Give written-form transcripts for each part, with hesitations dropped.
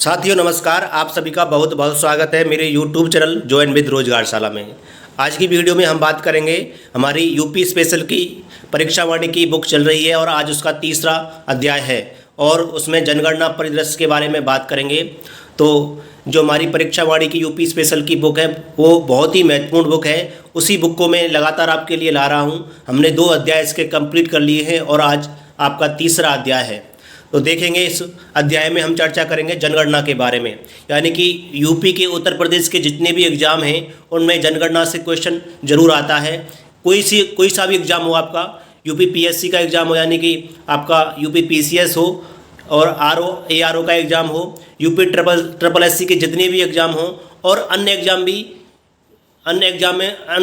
साथियों नमस्कार। आप सभी का बहुत बहुत स्वागत है मेरे YouTube चैनल ज्वाइन विद रोजगारशाला में। आज की वीडियो में हम बात करेंगे हमारी यूपी स्पेशल की परीक्षा वाणी की बुक चल रही है और आज उसका तीसरा अध्याय है और उसमें जनगणना परिदृश्य के बारे में बात करेंगे। तो जो हमारी परीक्षा वाणी की यूपी स्पेशल की बुक है वो बहुत ही महत्वपूर्ण बुक है। उसी बुक को मैं लगातार आपके लिए ला रहा हूँ। हमने 2 अध्याय इसके कंप्लीट कर लिए हैं और आज आपका तीसरा अध्याय है। तो देखेंगे इस अध्याय में हम चर्चा करेंगे जनगणना के बारे में, यानी कि यूपी के उत्तर प्रदेश के जितने भी एग्ज़ाम हैं उनमें जनगणना से क्वेश्चन जरूर आता है। कोई सा भी एग्ज़ाम हो, आपका यूपी पीएससी का एग्ज़ाम हो, यानी कि आपका यूपी पीसीएस हो और ARO का एग्ज़ाम हो, यूपी ट्रिपल एससी के जितने भी एग्ज़ाम हो और अन्य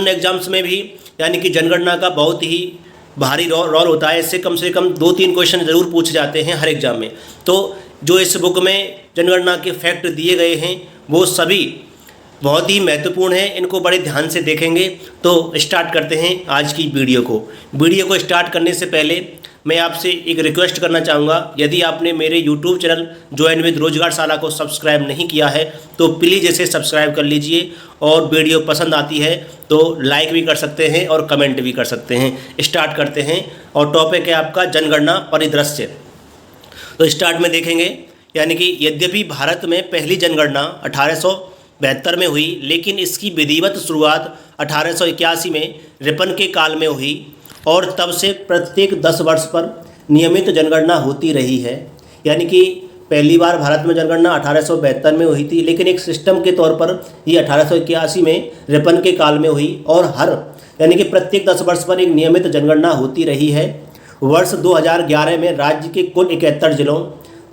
एग्ज़ाम्स में भी, यानी कि जनगणना का बहुत ही भारी रोल होता है। इससे कम से कम 2-3 क्वेश्चन ज़रूर पूछे जाते हैं हर एग्ज़ाम में। तो जो इस बुक में जनगणना के फैक्ट दिए गए हैं वो सभी बहुत ही महत्वपूर्ण हैं, इनको बड़े ध्यान से देखेंगे। तो स्टार्ट करते हैं आज की वीडियो को स्टार्ट करने से पहले मैं आपसे एक रिक्वेस्ट करना चाहूँगा, यदि आपने मेरे YouTube चैनल ज्वाइन विद रोजगारशाला को सब्सक्राइब नहीं किया है तो प्लीज़ इसे सब्सक्राइब कर लीजिए और वीडियो पसंद आती है तो लाइक भी कर सकते हैं और कमेंट भी कर सकते हैं। स्टार्ट करते हैं और टॉपिक है आपका जनगणना परिदृश्य। तो स्टार्ट में देखेंगे, यानी कि यद्यपि भारत में पहली जनगणना 1872 में हुई, लेकिन इसकी विधिवत शुरुआत 1881 में रिपन के काल में हुई और तब से प्रत्येक 10 वर्ष पर नियमित जनगणना होती रही है। यानी कि पहली बार भारत में जनगणना 1872 में हुई थी, लेकिन एक सिस्टम के तौर पर ये 1881 में रिपन के काल में हुई और यानी कि प्रत्येक 10 वर्ष पर एक नियमित जनगणना होती रही है। वर्ष 2011 में राज्य के कुल 71 जिलों,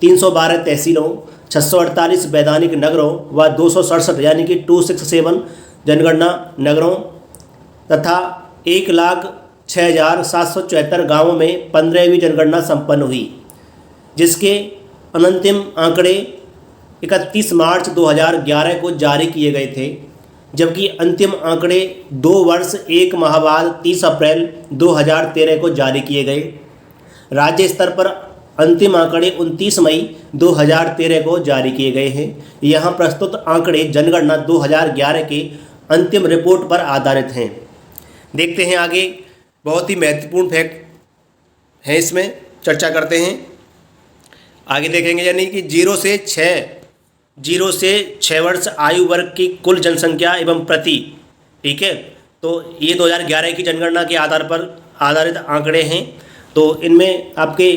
312 तहसीलों, 648 वैधानिक नगरों व 267 यानी कि 267 जनगणना नगरों तथा 1,06,774 गाँवों में 15वीं जनगणना संपन्न हुई, जिसके अंतिम आंकड़े 31 मार्च 2011 को जारी किए गए थे, जबकि अंतिम आंकड़े 2 वर्ष 1 माह बाद 30 अप्रैल 2013 को जारी किए गए। राज्य स्तर पर अंतिम आंकड़े 29 मई 2013 को जारी किए गए हैं। यहाँ प्रस्तुत आंकड़े जनगणना 2011 के अंतिम रिपोर्ट पर आधारित हैं। देखते हैं आगे, बहुत ही महत्वपूर्ण फैक्ट है, इसमें चर्चा करते हैं। आगे देखेंगे, यानी कि 0 से 6 वर्ष आयु वर्ग की कुल जनसंख्या एवं प्रति, ठीक है। तो ये 2011 की जनगणना के आधार पर आधारित आंकड़े हैं। तो इनमें आपके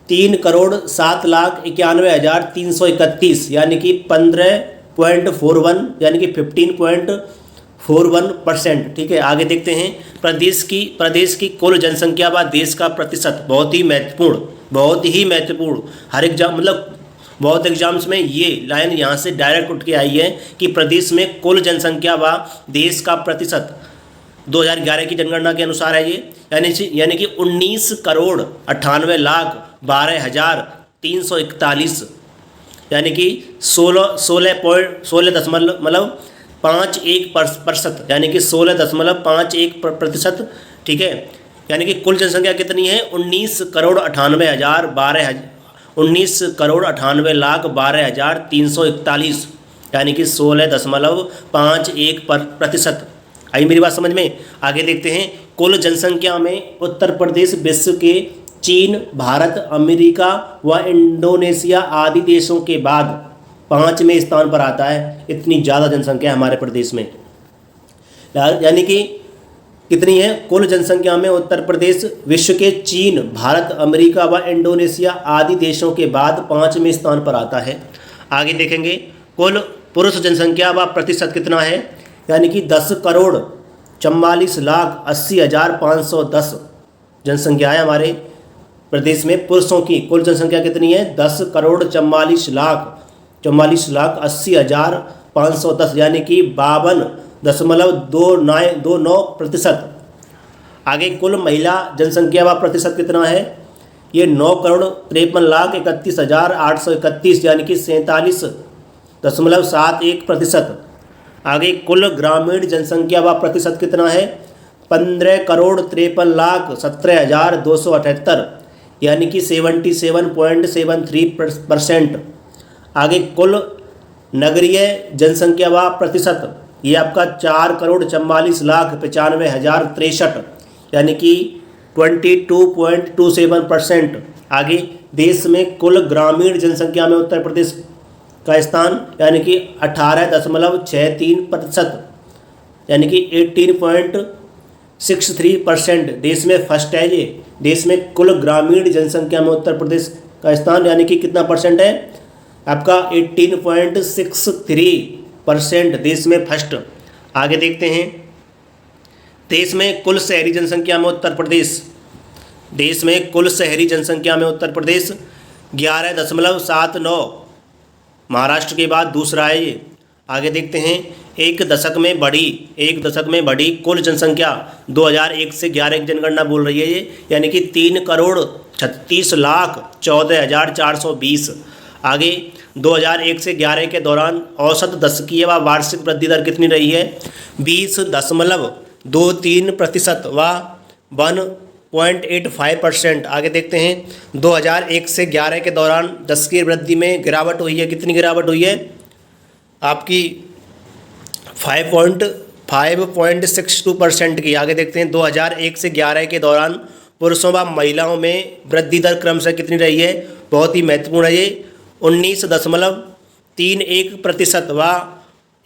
3,07,91,331 यानी कि 15.41 यानी कि 15.41%, ठीक है। आगे देखते हैं, प्रदेश की कुल जनसंख्या व देश का प्रतिशत, बहुत ही महत्वपूर्ण। हर एग्जाम, मतलब बहुत एग्जाम्स में ये लाइन यहाँ से डायरेक्ट उठ के आई है कि प्रदेश में कुल जनसंख्या व देश का प्रतिशत 2011 की जनगणना के अनुसार है ये, यानी कि 19,98,12,341 यानी कि 16.51%, यानी कि 16.51%, ठीक है। यानी कि कुल जनसंख्या कितनी है? 19,98,12,341 यानी कि 16.51%। आई मेरी बात समझ में? आगे देखते हैं, कुल जनसंख्या में उत्तर प्रदेश विश्व के चीन, भारत, अमेरिका व इंडोनेशिया आदि देशों के बाद 5वें स्थान पर आता है। इतनी ज़्यादा जनसंख्या हमारे प्रदेश में, यानी कि कितनी है? कुल जनसंख्या में उत्तर प्रदेश विश्व के चीन, भारत, अमेरिका व इंडोनेशिया आदि देशों के बाद 5वें स्थान पर आता है। आगे देखेंगे, कुल पुरुष जनसंख्या व प्रतिशत कितना है? यानी कि 10,44,80,510 जनसंख्या है हमारे प्रदेश में। पुरुषों की कुल जनसंख्या कितनी है? 10,44,80,510 यानी कि 52.29%। आगे कुल महिला जनसंख्या व प्रतिशत कितना है? ये 9,53,31,831 यानी कि 47.71%। आगे कुल ग्रामीण जनसंख्या व प्रतिशत कितना है? 15,53,17,278 यानी कि 77.73%। आगे कुल नगरीय जनसंख्या व प्रतिशत, ये आपका 4,44,95,063, यानी कि 22.27%। आगे देश में कुल ग्रामीण जनसंख्या में उत्तर प्रदेश का स्थान, यानी कि 18.63%, यानी कि 18.63%। देश में फर्स्ट है ये। देश में कुल ग्रामीण जनसंख्या में उत्तर प्रदेश का स्थान, यानी कि कितना परसेंट है आपका 18.63%, देश में फर्स्ट। आगे देखते हैं, देश में कुल शहरी जनसंख्या में उत्तर प्रदेश, देश में कुल शहरी जनसंख्या में उत्तर प्रदेश 11.79, महाराष्ट्र के बाद दूसरा है ये। आगे देखते हैं, एक दशक में बढ़ी कुल जनसंख्या 2001 से 11 की जनगणना बोल रही है ये, यानी कि 3,36,14,420। आगे 2001 से 11 के दौरान औसत दशकीय व वार्षिक वृद्धि दर कितनी रही है? 20.23% व 1.85%। आगे देखते हैं, 2001 से 11 के दौरान दशकीय वृद्धि में गिरावट हुई है। कितनी गिरावट हुई है आपकी? 5.62% की। आगे देखते हैं, 2001 से 11 के दौरान पुरुषों व महिलाओं में वृद्धि दर क्रमशः कितनी रही है? बहुत ही महत्वपूर्ण है ये, 19.31% व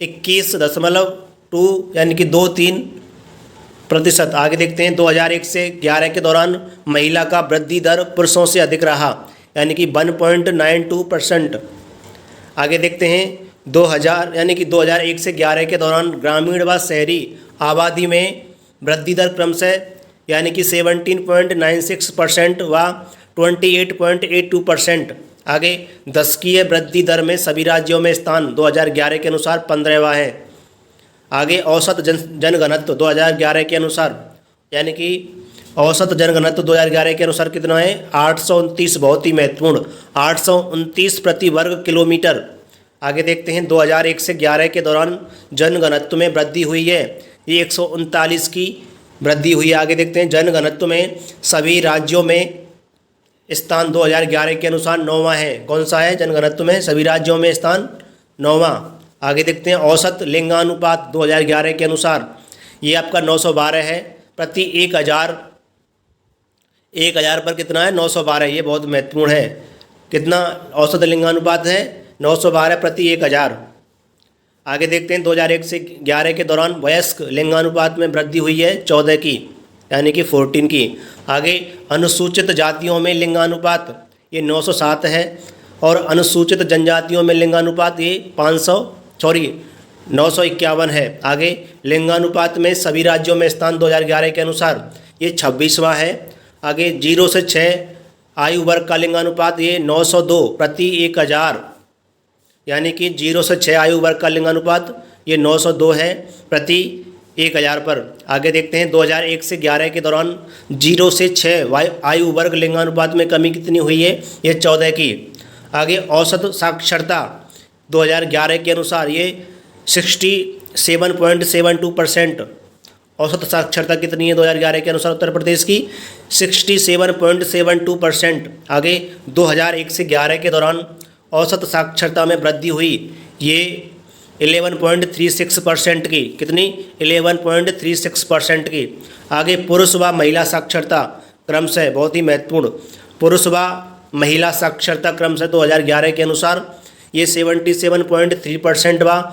21.2 यानी कि 23%। आगे देखते हैं, 2001 से 11 के दौरान महिला का वृद्धि दर पुरुषों से अधिक रहा, यानी कि 1.92%। आगे देखते हैं, 2001 से 11 के दौरान ग्रामीण व शहरी आबादी में वृद्धि दर क्रमशः यानी कि 17.96% व 28.82%। आगे दशकीय वृद्धि दर में सभी राज्यों में स्थान 2011 के अनुसार 15वां है। आगे औसत जनघनत्व 2011 के अनुसार, यानी कि औसत जनघनत्व 2011 के अनुसार कितना है? 829, बहुत ही महत्वपूर्ण, 829 प्रति वर्ग किलोमीटर। आगे देखते हैं, 2001 से 11 के दौरान जनघनत्व में वृद्धि हुई है, ये 139 की वृद्धि हुई है। आगे देखते हैं, जनघनत्व में सभी राज्यों में स्थान 2011 के अनुसार 9वां है। कौन सा है? जनघनत्व में सभी राज्यों में स्थान 9वां। आगे देखते हैं, औसत लिंगानुपात 2011 के अनुसार ये आपका 912 है प्रति 1000 पर कितना है? 912। ये बहुत महत्वपूर्ण है। कितना औसत लिंगानुपात है? 912 प्रति 1000। आगे देखते हैं, 2001 से 11 के दौरान वयस्क लिंगानुपात में वृद्धि हुई है 14 की, यानी कि 14 की। आगे अनुसूचित जातियों में लिंगानुपात ये 907 है और अनुसूचित जनजातियों में लिंगानुपात ये 951 है। आगे लिंगानुपात में सभी राज्यों में स्थान 2011 के अनुसार ये 26वां है। आगे 0 से 6 आयु वर्ग का लिंगानुपात ये 902 प्रति 1000, यानी कि 0 से 6 आयु वर्ग का लिंगानुपात ये 902 है प्रति 1000 पर। आगे देखते हैं, 2001 से 11 के दौरान 0 से 6 आयु वर्ग लिंगानुपात में कमी कितनी हुई है? ये 14 की। आगे औसत साक्षरता 2011 के अनुसार ये 67.72%। औसत साक्षरता कितनी है 2011 के अनुसार उत्तर प्रदेश की? 67.72%। आगे 2001 से 11 के दौरान औसत साक्षरता में वृद्धि हुई, ये 11.36% की। कितनी? 11.36% की। आगे पुरुष व महिला साक्षरता क्रमशः, बहुत ही महत्वपूर्ण, पुरुष व महिला साक्षरता क्रमशः 2011 के अनुसार ये 77.3% व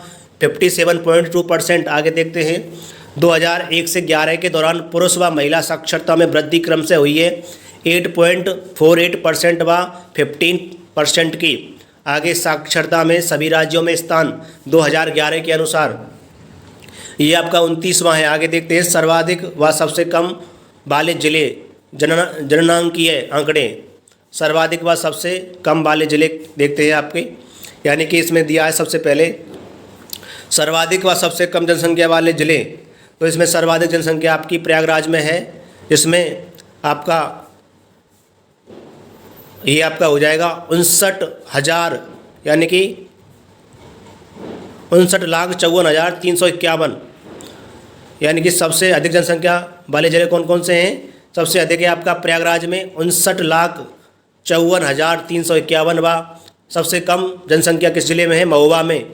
57.2%। आगे देखते हैं, 2001 से 11 के दौरान पुरुष व महिला साक्षरता में वृद्धि क्रमशः हुई है 8.48% व 15% की। आगे साक्षरता में सभी राज्यों में स्थान 2011 के अनुसार ये आपका 29वां है। आगे देखते हैं, सर्वाधिक व सबसे कम वाले जिले, जननांकीय आंकड़े, सर्वाधिक व सबसे कम वाले जिले देखते हैं आपके, यानी कि इसमें दिया है सबसे पहले सर्वाधिक व सबसे कम जनसंख्या वाले जिले। तो इसमें सर्वाधिक जनसंख्या आपकी प्रयागराज में है, इसमें आपका ये आपका हो जाएगा 59,000, यानी कि 59,54,351, यानी कि सबसे अधिक जनसंख्या वाले जिले कौन कौन से हैं? सबसे अधिक है आपका प्रयागराज में 59,54,351 व सबसे कम जनसंख्या किस जिले में है? महोबा में।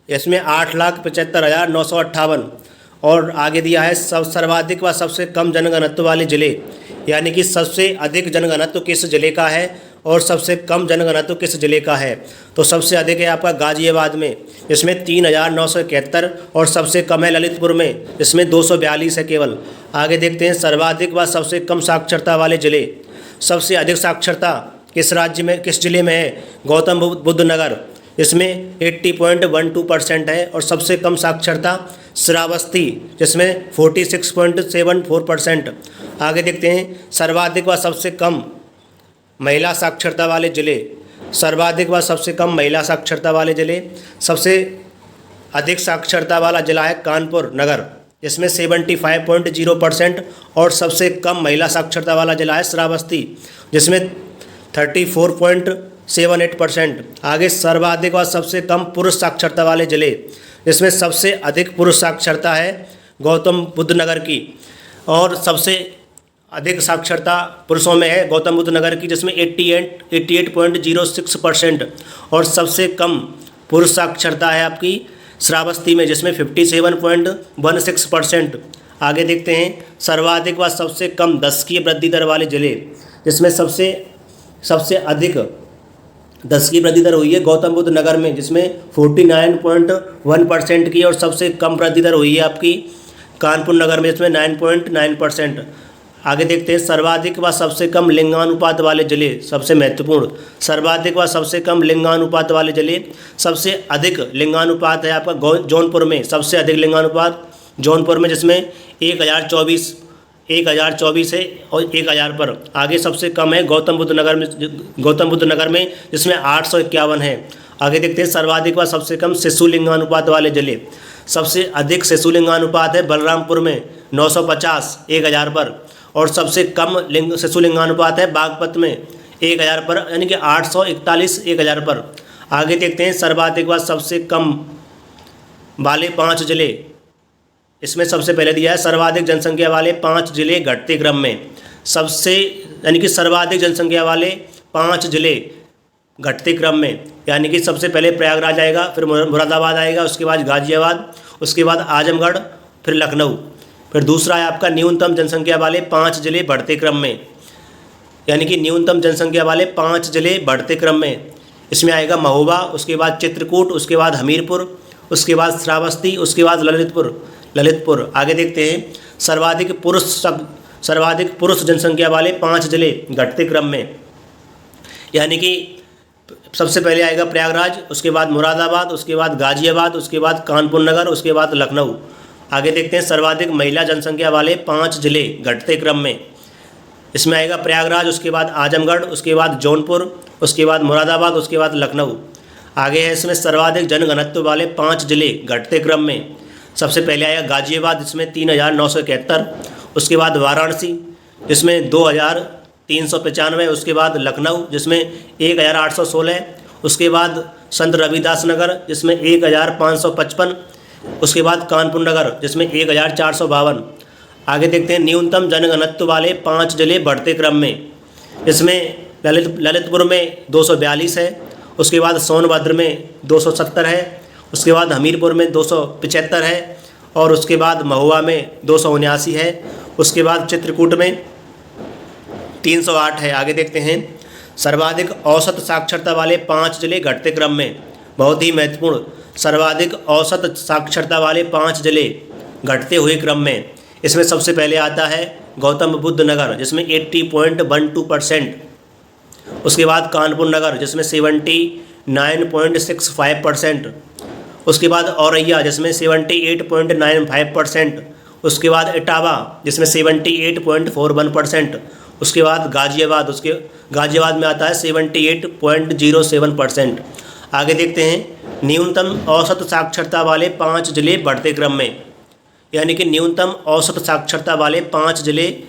इसमें 8,75,958। और आगे दिया है सर्वाधिक व सबसे कम जनघनत्व वाले जिले, यानी कि सबसे अधिक जनघनत्व किस जिले का है और सबसे कम जनघनत्व किस जिले का है? तो सबसे अधिक है आपका गाजियाबाद में, इसमें 3,971, और सबसे कम है ललितपुर में, इसमें 242 है केवल। आगे देखते हैं सर्वाधिक व सबसे कम साक्षरता वाले जिले। सबसे अधिक साक्षरता किस राज्य में, किस जिले में है? गौतम बुद्ध नगर, इसमें 80.12% है। और सबसे कम साक्षरता श्रावस्ती, जिसमें 46.74%। आगे देखते हैं सर्वाधिक व सबसे कम महिला साक्षरता वाले जिले। सर्वाधिक व सबसे कम महिला साक्षरता वाले जिले। सबसे अधिक साक्षरता वाला जिला है कानपुर नगर, इसमें 75.0%। और सबसे कम महिला साक्षरता वाला जिला है श्रावस्ती, जिसमें 34.78%। आगे सर्वाधिक व सबसे कम पुरुष साक्षरता वाले जिले, जिसमें सबसे अधिक पुरुष साक्षरता है गौतम बुद्ध नगर की, और सबसे अधिक साक्षरता पुरुषों में है गौतम बुद्ध नगर की, जिसमें 88.06%। और सबसे कम पुरुष साक्षरता है आपकी श्रावस्ती में, जिसमें 57.16%। आगे देखते हैं सर्वाधिक व सबसे कम दशकीय वृद्धि दर वाले जिले, जिसमें सबसे अधिक दशकीय वृद्धि दर हुई है गौतम बुद्ध नगर में, जिसमें 49.1% की। और सबसे कम वृद्धि दर हुई है आपकी कानपुर नगर में, जिसमें 9.9%। आगे देखते हैं सर्वाधिक व सबसे कम लिंगानुपात वाले जिले, सबसे महत्वपूर्ण। सर्वाधिक व सबसे कम लिंगानुपात वाले जिले। सबसे अधिक लिंगानुपात है आपका जौनपुर में, सबसे अधिक लिंगानुपात जौनपुर में, जिसमें 1024 है और 1000 पर। आगे सबसे कम है गौतम बुद्ध नगर में, जिसमें 851 है। आगे देखते हैं सर्वाधिक व सबसे कम शिशु लिंगानुपात वाले जिले। सबसे अधिक शिशु लिंगानुपात है बलरामपुर में, 950 1000 पर। और सबसे कम शिशु लिंगानुपात है बागपत में 1000 पर, यानी कि 841 1000 पर। आगे देखते हैं सर्वाधिक व सबसे कम वाले 5 जिले। इसमें सबसे पहले दिया है सर्वाधिक जनसंख्या वाले 5 जिले घटते क्रम में। यानी कि सर्वाधिक जनसंख्या वाले 5 जिले घटते क्रम में, यानी कि सबसे पहले प्रयागराज आएगा, फिर मुरादाबाद आएगा, उसके बाद गाजियाबाद, उसके बाद आजमगढ़, फिर लखनऊ। फिर दूसरा है आपका न्यूनतम जनसंख्या वाले 5 जिले बढ़ते क्रम में, यानी कि न्यूनतम जनसंख्या वाले 5 जिले बढ़ते क्रम में। इसमें आएगा महोबा, उसके बाद चित्रकूट, उसके बाद हमीरपुर, उसके बाद श्रावस्ती, उसके बाद ललितपुर। आगे देखते हैं सर्वाधिक पुरुष जनसंख्या वाले 5 जिले घटते क्रम में, यानी कि सबसे पहले आएगा प्रयागराज, उसके बाद मुरादाबाद, उसके बाद गाजियाबाद, उसके बाद कानपुर नगर, उसके बाद लखनऊ। आगे देखते हैं सर्वाधिक महिला जनसंख्या वाले 5 जिले घटते क्रम में। इसमें आएगा प्रयागराज, उसके बाद आजमगढ़, उसके बाद जौनपुर, उसके बाद मुरादाबाद, उसके बाद लखनऊ। आगे है इसमें सर्वाधिक जनघनत्व वाले 5 जिले घटते क्रम में। सबसे पहले आएगा गाजियाबाद, जिसमें 3,971, उसके बाद वाराणसी, जिसमें 2,395, उसके बाद लखनऊ, जिसमें 1,816, उसके बाद संत रविदास नगर, जिसमें 1,555, उसके बाद कानपुर नगर, जिसमें 1,452। आगे देखते हैं न्यूनतम जनघनत्व वाले 5 जिले बढ़ते क्रम में। इसमें ललितपुर में 242 है, उसके बाद सोनभद्र में 270 है, उसके बाद हमीरपुर में 275 है, और उसके बाद महुआ में 279 है, उसके बाद चित्रकूट में 308 है। आगे देखते हैं सर्वाधिक औसत साक्षरता वाले 5 जिले घटते क्रम में, बहुत ही महत्वपूर्ण। सर्वाधिक औसत साक्षरता वाले 5 जिले घटते हुए क्रम में। इसमें सबसे पहले आता है गौतम बुद्ध नगर, जिसमें 80.12%, उसके बाद कानपुर नगर, जिसमें 79.65%, उसके बाद औरैया, जिसमें 78.95%, उसके बाद इटावा, जिसमें 78.41%, उसके बाद गाजियाबाद में आता है 78.07%। आगे देखते हैं न्यूनतम औसत साक्षरता वाले 5 जिले बढ़ते क्रम में, यानी कि न्यूनतम औसत साक्षरता वाले 5 जिले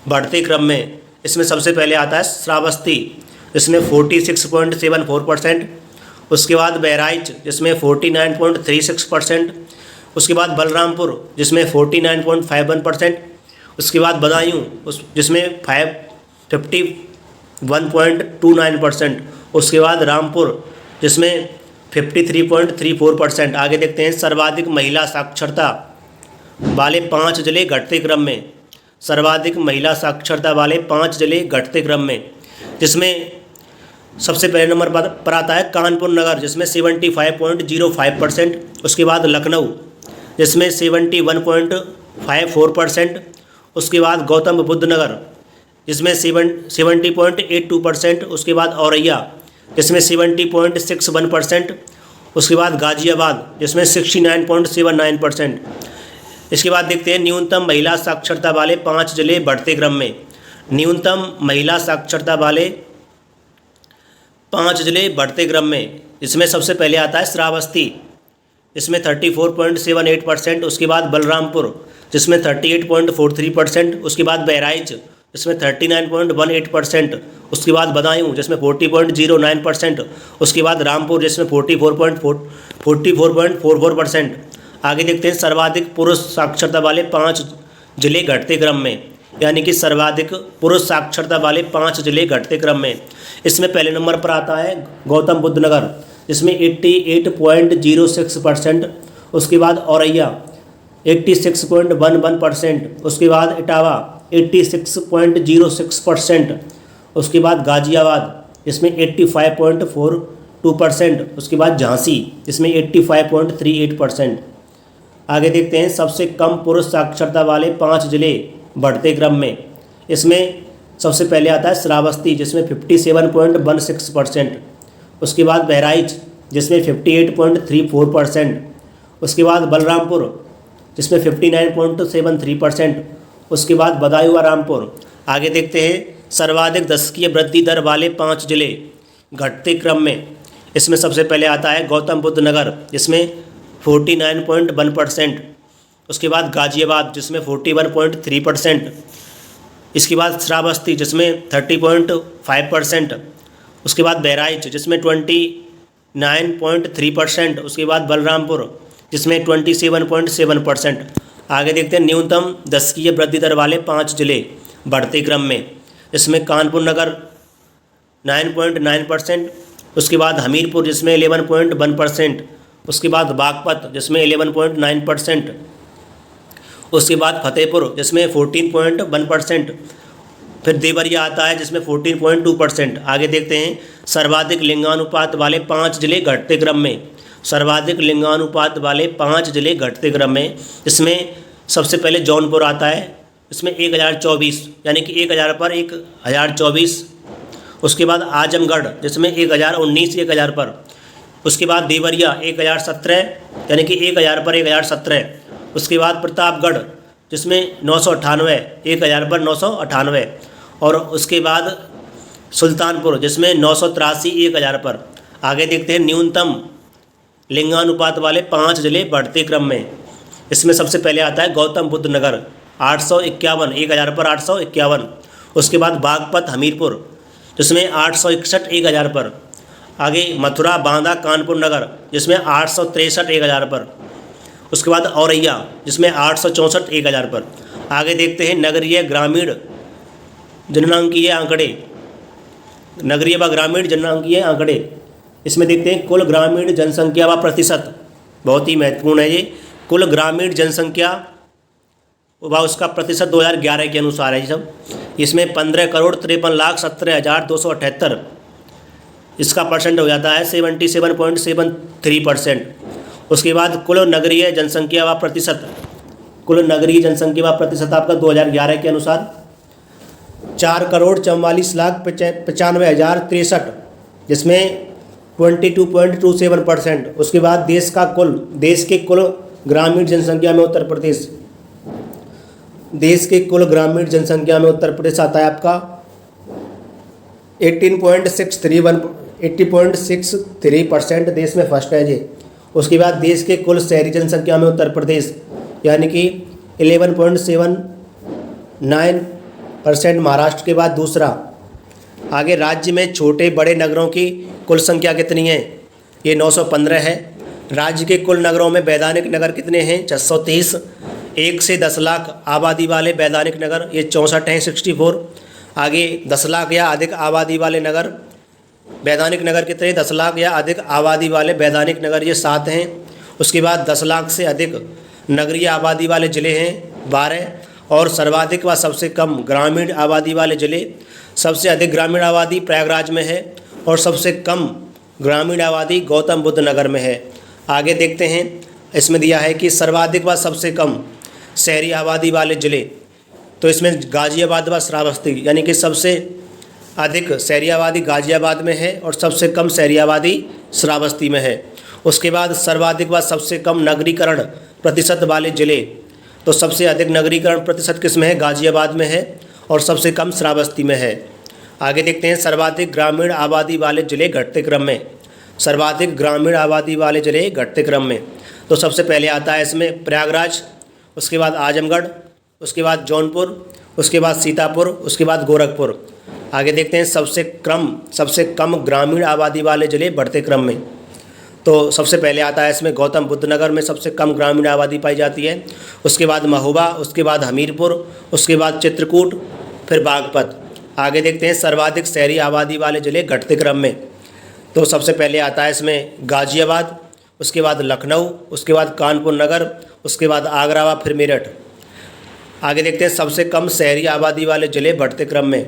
बढ़ते क्रम में। इसमें सबसे पहले आता है श्रावस्ती, जिसमें 46.74%, उसके बाद बहराइच, जिसमें 49.36%, उसके बाद बलरामपुर, जिसमें 49.51%, उसके बाद बदायूं, जिसमें 51.29%, उसके बाद रामपुर, जिसमें 53.34%। आगे देखते हैं सर्वाधिक महिला साक्षरता वाले 5 जिले घटते क्रम में, सर्वाधिक महिला साक्षरता वाले 5 जिले घटते क्रम में, जिसमें सबसे पहले नंबर पर आता है कानपुर नगर जिसमें 75.05%, उसके बाद लखनऊ जिसमें 71.54%, उसके बाद गौतम बुद्ध नगर जिसमें 70.82%, उसके बाद औरैया जिसमें 70.61%, उसके बाद गाजियाबाद जिसमें 69.79%। इसके बाद देखते हैं न्यूनतम महिला साक्षरता वाले 5 जिले बढ़ते क्रम में, न्यूनतम महिला साक्षरता वाले 5 जिले बढ़ते क्रम में, इसमें सबसे पहले आता है श्रावस्ती इसमें 34.78%, उसके बाद बलरामपुर जिसमें 38.43%, उसके बाद बहराइच जिसमें 39.18%, उसके बाद बदायूं जिसमें 40.09%, उसके बाद रामपुर जिसमें 44.44%। आगे देखते हैं सर्वाधिक पुरुष साक्षरता वाले 5 जिले घटते क्रम में, यानी कि सर्वाधिक पुरुष साक्षरता वाले 5 जिले घटते क्रम में। इसमें पहले नंबर पर आता है गौतम बुद्ध नगर जिसमें 88.06%, उसके बाद औरैया 86.11%, उसके बाद इटावा 86.06%, उसके बाद गाजियाबाद इसमें 85.42%, उसके बाद झांसी इसमें 85.38%। आगे देखते हैं सबसे कम पुरुष साक्षरता वाले 5 जिले बढ़ते क्रम में, इसमें सबसे पहले आता है श्रावस्ती जिसमें 57.16%, उसके बाद बहराइच जिसमें 58.34%, उसके बाद बलरामपुर जिसमें 59.73%, उसके बाद बदायूं रामपुर। आगे देखते हैं सर्वाधिक दशकीय वृद्धि दर वाले 5 जिले घटते क्रम में, इसमें सबसे पहले आता है गौतम बुद्ध नगर जिसमें 49.1%, उसके बाद गाजियाबाद जिसमें 41.3%, इसके बाद श्रावस्ती जिसमें 30.5%, उसके बाद बहराइच जिसमें 29.3%, उसके बाद बलरामपुर जिसमें 27.7%। आगे देखते हैं न्यूनतम दशकीय वृद्धि दर वाले 5 जिले बढ़ते क्रम में, इसमें कानपुर नगर 9.9%, उसके बाद हमीरपुर जिसमें 11.1%, उसके बाद बागपत जिसमें 11.9%, उसके बाद फतेहपुर जिसमें 14.1%, फिर देवरिया आता है जिसमें 14.2%। आगे देखते हैं सर्वाधिक लिंगानुपात वाले 5 जिले घटते क्रम में, सर्वाधिक लिंगानुपात वाले 5 जिले घटते क्रम में, इसमें सबसे पहले जौनपुर आता है इसमें 1024 यानी कि 1000 पर 1024, उसके बाद आजमगढ़ जिसमें 1019 1000 पर, उसके बाद देवरिया 1017 यानी कि 1000 पर 1017, उसके बाद प्रतापगढ़ जिसमें 998 1000 पर 998, और उसके बाद सुल्तानपुर जिसमें 983 1000 पर। आगे देखते हैं न्यूनतम लिंगानुपात वाले 5 जिले बढ़ते क्रम में, इसमें सबसे पहले आता है गौतम बुद्ध नगर 851 1000 पर 851, उसके बाद बागपत हमीरपुर जिसमें 861 1000 पर, आगे मथुरा बांदा कानपुर नगर जिसमें 863 1000 पर, उसके बाद औरैया जिसमें 864 1000 पर। आगे देखते हैं नगरीय ग्रामीण जननांकीय आंकड़े, नगरीय व ग्रामीण जननांकीय आंकड़े, इसमें देखते हैं कुल ग्रामीण जनसंख्या व प्रतिशत, बहुत ही महत्वपूर्ण है ये, कुल ग्रामीण जनसंख्या व उसका प्रतिशत 2011 के अनुसार है ये सब, इसमें 15,53,17,278 इसका परसेंट हो जाता है 77.73%। उसके बाद कुल नगरीय जनसंख्या व प्रतिशत, कुल नगरीय जनसंख्या व प्रतिशत आपका 2011 के अनुसार 4,44,95,063, जिसमें 22.27%। उसके बाद देश के कुल ग्रामीण जनसंख्या में उत्तर प्रदेश, देश के कुल ग्रामीण जनसंख्या में उत्तर प्रदेश आता है आपका 80.63% देश में फर्स्ट है जी। उसके बाद देश के कुल शहरी जनसंख्या में उत्तर प्रदेश यानी कि 11.79%, महाराष्ट्र के बाद दूसरा। आगे राज्य में छोटे बड़े नगरों की कुल संख्या कितनी है, ये 915 है। राज्य के कुल नगरों में वैधानिक नगर कितने हैं, 630। 1 से 10 लाख आबादी वाले वैधानिक नगर ये 64 हैं, 64। आगे 10 लाख या अधिक आबादी वाले नगर वैधानिक नगर कितने? 10 लाख या अधिक आबादी वाले वैधानिक नगर ये 7 हैं। उसके बाद 10 लाख से अधिक नगरीय आबादी वाले ज़िले हैं 12, और सर्वाधिक व सबसे कम ग्रामीण आबादी वाले ज़िले, सबसे अधिक ग्रामीण आबादी प्रयागराज में है और सबसे कम ग्रामीण आबादी गौतम बुद्ध नगर में है। आगे देखते हैं, इसमें दिया है कि सर्वाधिक व सबसे कम शहरी आबादी वाले ज़िले, तो इसमें गाज़ियाबाद व श्रावस्ती, यानी कि सबसे अधिक शहरी आबादी गाज़ियाबाद में है और सबसे कम शहरी आबादी श्रावस्ती में है। उसके बाद सर्वाधिक व सबसे कम नगरीकरण प्रतिशत वाले ज़िले, तो सबसे अधिक नगरीकरण प्रतिशत किस में है? गाज़ियाबाद में है और सबसे कम श्रावस्ती में है। आगे देखते हैं, सर्वाधिक ग्रामीण आबादी वाले ज़िले घटते क्रम में। सर्वाधिक ग्रामीण आबादी वाले ज़िले घटते क्रम में, तो सबसे पहले आता है इसमें प्रयागराज, उसके बाद आजमगढ़, उसके बाद जौनपुर, उसके बाद सीतापुर, उसके बाद गोरखपुर। आगे देखते हैं, सबसे कम ग्रामीण आबादी वाले ज़िले बढ़ते क्रम में, तो सबसे पहले आता है इसमें गौतम बुद्ध नगर में सबसे कम ग्रामीण आबादी पाई जाती है। उसके बाद महोबा, उसके बाद हमीरपुर, उसके बाद चित्रकूट, फिर बागपत। आगे देखते हैं, सर्वाधिक शहरी आबादी वाले ज़िले घटते क्रम में, तो सबसे पहले आता है इसमें गाज़ियाबाद, उसके बाद लखनऊ, उसके बाद कानपुर नगर, उसके बाद आगरा व फिर मेरठ। आगे देखते हैं, सबसे कम शहरी आबादी वाले ज़िले बढ़ते क्रम में,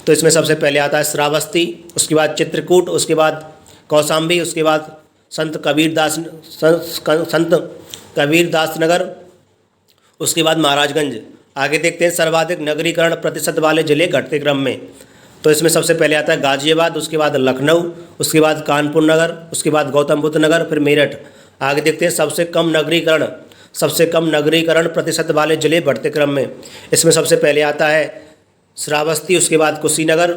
तो इसमें सबसे पहले आता है श्रावस्ती, उसके बाद चित्रकूट, उसके बाद कौशाम्बी, उसके बाद संत कबीरदास नगर, उसके बाद महाराजगंज। आगे देखते हैं, सर्वाधिक नगरीकरण प्रतिशत वाले ज़िले घटते क्रम में, तो इसमें सबसे पहले आता है गाज़ियाबाद, उसके बाद लखनऊ, उसके बाद कानपुर नगर, उसके बाद गौतम बुद्ध नगर, फिर मेरठ। आगे देखते हैं, सबसे कम नगरीकरण प्रतिशत वाले ज़िले बढ़ते क्रम में, इसमें सबसे पहले आता है श्रावस्ती, उसके बाद कुशीनगर,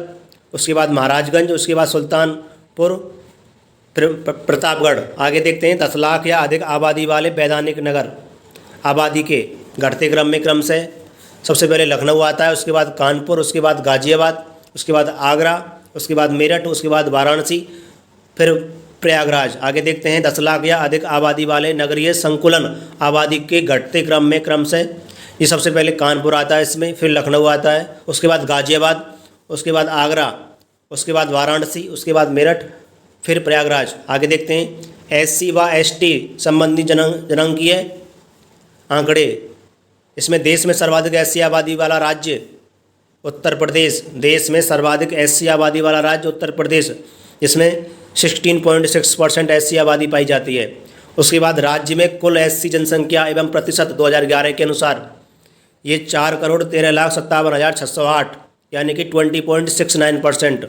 उसके बाद महाराजगंज, उसके बाद सुल्तानपुर, फिर प्रतापगढ़। आगे देखते हैं, 10 लाख या अधिक आबादी वाले वैधानिक नगर आबादी के घटते क्रम में क्रम से सबसे पहले लखनऊ आता है, उसके बाद कानपुर, उसके बाद गाज़ियाबाद, उसके बाद आगरा, उसके बाद मेरठ, उसके बाद वाराणसी, फिर प्रयागराज। आगे देखते हैं, 10 लाख या अधिक आबादी वाले नगरीय संकुलन आबादी के घटते क्रम में क्रम से ये सबसे पहले कानपुर आता है इसमें, फिर लखनऊ आता है, उसके बाद गाज़ियाबाद, उसके बाद आगरा, उसके बाद वाराणसी, उसके बाद मेरठ, फिर प्रयागराज। आगे देखते हैं, SC व ST संबंधी जनांकीय आंकड़े, इसमें देश में सर्वाधिक SC आबादी वाला राज्य उत्तर प्रदेश, देश में सर्वाधिक SC आबादी वाला राज्य उत्तर प्रदेश, इसमें 16.6% SC आबादी पाई जाती है। उसके बाद राज्य में कुल SC जनसंख्या एवं प्रतिशत 2011 के अनुसार ये 4,13,57,608 यानी कि 20.69%।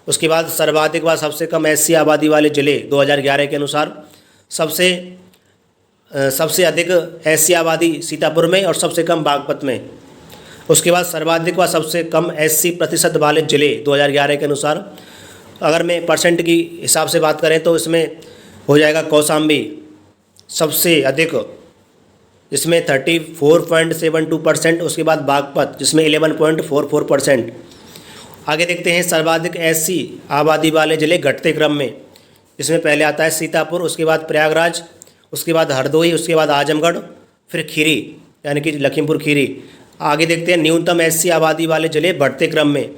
उसके बाद सर्वाधिक व सबसे कम SC आबादी वाले ज़िले 2011 के अनुसार सबसे अधिक SC आबादी सीतापुर में और सबसे कम बागपत में। उसके बाद सर्वाधिक व सबसे कम SC प्रतिशत वाले ज़िले 2011 के अनुसार, अगर मैं परसेंट की हिसाब से बात करें तो इसमें हो जाएगा कौशाम्बी सबसे अधिक, इसमें 34.72%, उसके बाद बागपत जिसमें 11.44%। आगे देखते हैं, सर्वाधिक SC आबादी वाले ज़िले घटते क्रम में, इसमें पहले आता है सीतापुर, उसके बाद प्रयागराज, उसके बाद हरदोई, उसके बाद आजमगढ़, फिर खीरी यानी कि लखीमपुर खीरी। आगे देखते हैं, न्यूनतम SC आबादी वाले ज़िले बढ़ते क्रम में,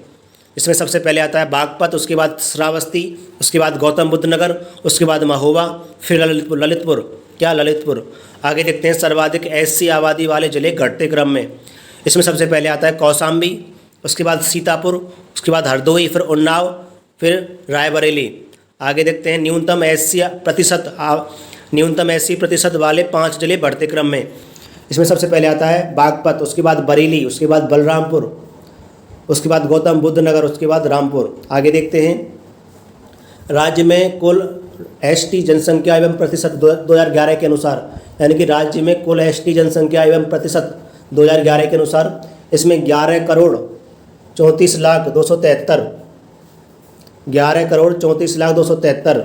इसमें सबसे पहले आता है बागपत, उसके बाद श्रावस्ती, उसके बाद गौतम बुद्ध नगर, उसके बाद महोबा, फिर ललितपुर। आगे देखते हैं, सर्वाधिक SC आबादी वाले ज़िले घटते क्रम में, इसमें सबसे पहले आता है कौशाम्बी, उसके बाद सीतापुर, उसके बाद हरदोई, फिर उन्नाव, फिर रायबरेली। आगे देखते हैं, न्यूनतम SC प्रतिशत वाले 5 ज़िले बढ़ते क्रम में, इसमें सबसे पहले आता है बागपत, उसके बाद बरेली, उसके बाद बलरामपुर, उसके बाद गौतम बुद्ध नगर, उसके बाद रामपुर। आगे देखते हैं, राज्य में कुल ST जनसंख्या एवं प्रतिशत 2011 के अनुसार, यानी कि राज्य में कुल ST जनसंख्या एवं प्रतिशत 2011 के अनुसार, इसमें 11,34,273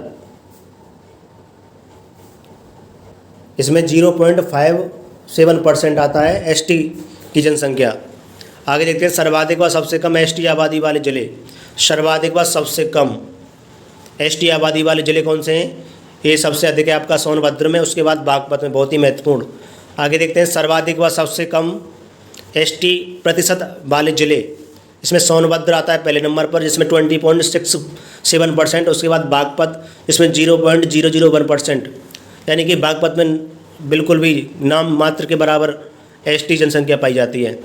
इसमें 0.57% आता है ST की जनसंख्या। आगे देखते हैं, सर्वाधिक व सबसे कम ST आबादी वाले ज़िले, सर्वाधिक व सबसे कम ST आबादी वाले ज़िले कौन से हैं? ये सबसे अधिक है आपका सोनभद्र में, उसके बाद बागपत में, बहुत ही महत्वपूर्ण। आगे देखते हैं, सर्वाधिक व सबसे कम ST प्रतिशत वाले ज़िले, इसमें सोनभद्र आता है पहले नंबर पर जिसमें 20.67%, उसके बाद बागपत इसमें 0.001%, यानी कि बागपत में बिल्कुल भी नाम मात्र के बराबर एसटी जनसंख्या पाई जाती है।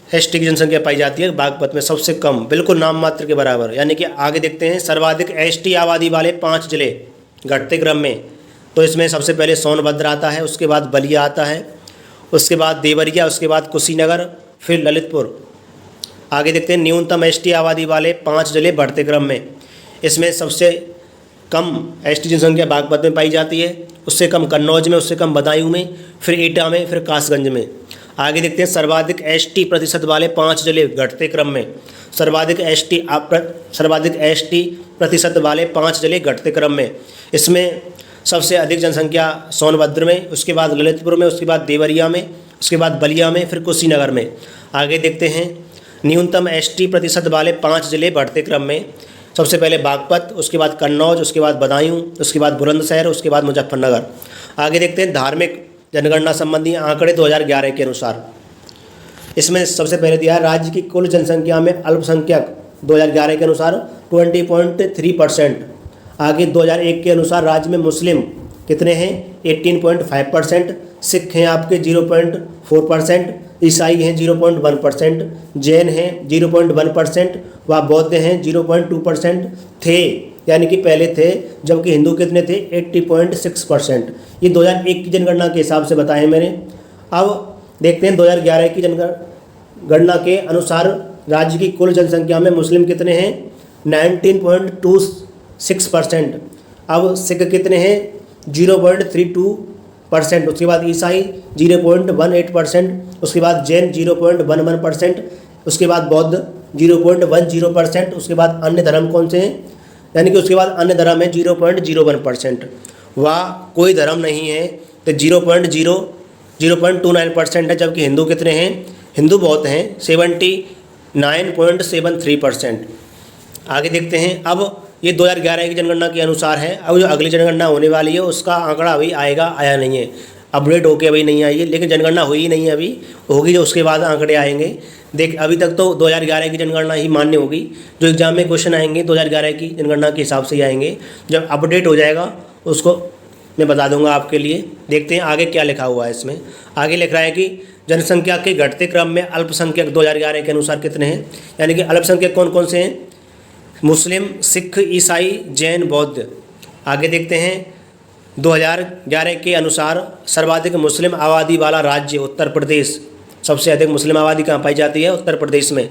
एसटी की जनसंख्या पाई जाती है बागपत में सबसे कम, बिल्कुल नाम मात्र के बराबर। यानी कि आगे देखते हैं सर्वाधिक एसटी आबादी वाले 5 जिले घटते क्रम में, तो इसमें सबसे पहले सोनभद्र आता है, उसके बाद बलिया आता है, उसके बाद देवरिया, उसके बाद कुशीनगर, फिर ललितपुर। आगे देखते हैं न्यूनतम एसटी आबादी वाले 5 जिले बढ़ते क्रम में, इसमें सबसे कम एसटी जनसंख्या बागपत में पाई जाती है, उससे कम कन्नौज में, उससे कम बदायूं में, फिर एटा में, फिर कासगंज में। आगे देखते हैं सर्वाधिक एसटी प्रतिशत वाले 5 जिले घटते क्रम में, सर्वाधिक एसटी प्रतिशत वाले 5 जिले घटते क्रम में, इसमें सबसे अधिक जनसंख्या सोनभद्र में, उसके बाद ललितपुर में, उसके बाद देवरिया में, उसके बाद बलिया में, फिर कुशीनगर में। आगे देखते हैं न्यूनतम एसटी प्रतिशत वाले 5 जिले बढ़ते क्रम में, सबसे पहले बागपत, उसके बाद कन्नौज, उसके बाद बदायूं, उसके बाद बुलंदशहर, उसके बाद मुजफ्फरनगर। आगे देखते हैं धार्मिक जनगणना संबंधी आंकड़े 2011 के अनुसार। इसमें सबसे पहले दिया है राज्य की कुल जनसंख्या में अल्पसंख्यक 2011 के अनुसार 20.3%। आगे 2001 के अनुसार राज्य में मुस्लिम कितने हैं 18.5%, सिख हैं आपके 0.4%, ईसाई हैं 0.1%, जैन हैं 0.1% व बौद्ध हैं 0.2% थे, यानी कि पहले थे, जबकि हिंदू कितने थे 80.6%। ये 2001 की जनगणना के हिसाब से बताए मैंने। अब देखते हैं 2011 की जनगणना के अनुसार राज्य की कुल जनसंख्या में मुस्लिम कितने हैं 19.26%। अब सिख कितने हैं 0.32%, उसके बाद ईसाई 0.18%, उसके बाद जैन 0.11%, उसके बाद बौद्ध 0.10%, उसके बाद अन्य धर्म कौन से हैं, यानी कि उसके बाद अन्य धर्म है 0.01%, वह कोई धर्म नहीं है तो 0.29% है, जबकि हिंदू कितने हैं, हिंदू बहुत हैं 79.73%। आगे देखते हैं, अब ये 2011 की जनगणना के अनुसार है। अब जो अगली जनगणना होने वाली है उसका आंकड़ा अभी आएगा, आया नहीं है, अपडेट होके अभी नहीं आई है, लेकिन जनगणना हुई ही नहीं है, अभी होगी जो उसके बाद आंकड़े आएंगे। देख अभी तक तो 2011 की जनगणना ही मान्य होगी, जो एग्जाम में क्वेश्चन आएंगे 2011 की जनगणना के हिसाब से ही आएंगे। जब अपडेट हो जाएगा उसको मैं बता दूंगा आपके लिए। देखते हैं आगे क्या लिखा हुआ है इसमें। आगे लिख रहा है कि जनसंख्या के घटते क्रम में अल्पसंख्यक 2011 के अनुसार कितने हैं, यानी कि अल्पसंख्यक कौन कौन से हैं, मुस्लिम, सिख, ईसाई, जैन, बौद्ध। आगे देखते हैं 2011 के अनुसार सर्वाधिक मुस्लिम आबादी वाला राज्य उत्तर प्रदेश, सबसे अधिक मुस्लिम आबादी कहाँ पाई जाती है, उत्तर प्रदेश में।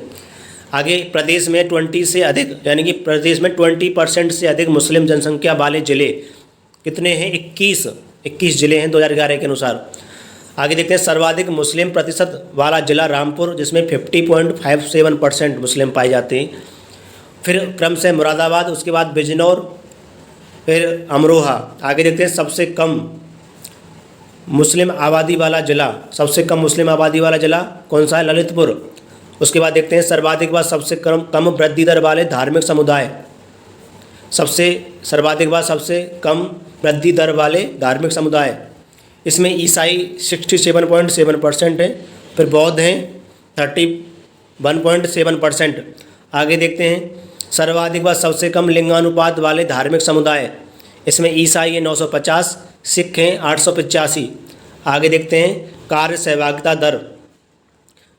आगे प्रदेश में 20 से अधिक, यानी कि प्रदेश में 20% से अधिक मुस्लिम जनसंख्या वाले जिले कितने हैं 21 जिले हैं 2011 के अनुसार। आगे देखते हैं सर्वाधिक मुस्लिम प्रतिशत वाला जिला रामपुर, जिसमें 50.57% मुस्लिम पाए जाते हैं। फिर क्रम से मुरादाबाद, उसके बाद बिजनौर, फिर अमरोहा। आगे देखते हैं सबसे कम मुस्लिम आबादी वाला जिला, सबसे कम मुस्लिम आबादी वाला जिला कौन सा है, ललितपुर। उसके बाद देखते हैं सर्वाधिक व सबसे कम वृद्धि दर वाले धार्मिक समुदाय, सर्वाधिक व सबसे कम वृद्धि दर वाले धार्मिक समुदाय, इसमें ईसाई 67.7% है, फिर बौद्ध हैं 31.7%। आगे देखते हैं सर्वाधिक व सबसे कम लिंगानुपात वाले धार्मिक समुदाय, इसमें ईसाई है 950, सिख हैं 885। आगे देखते हैं कार्य सहभागिता दर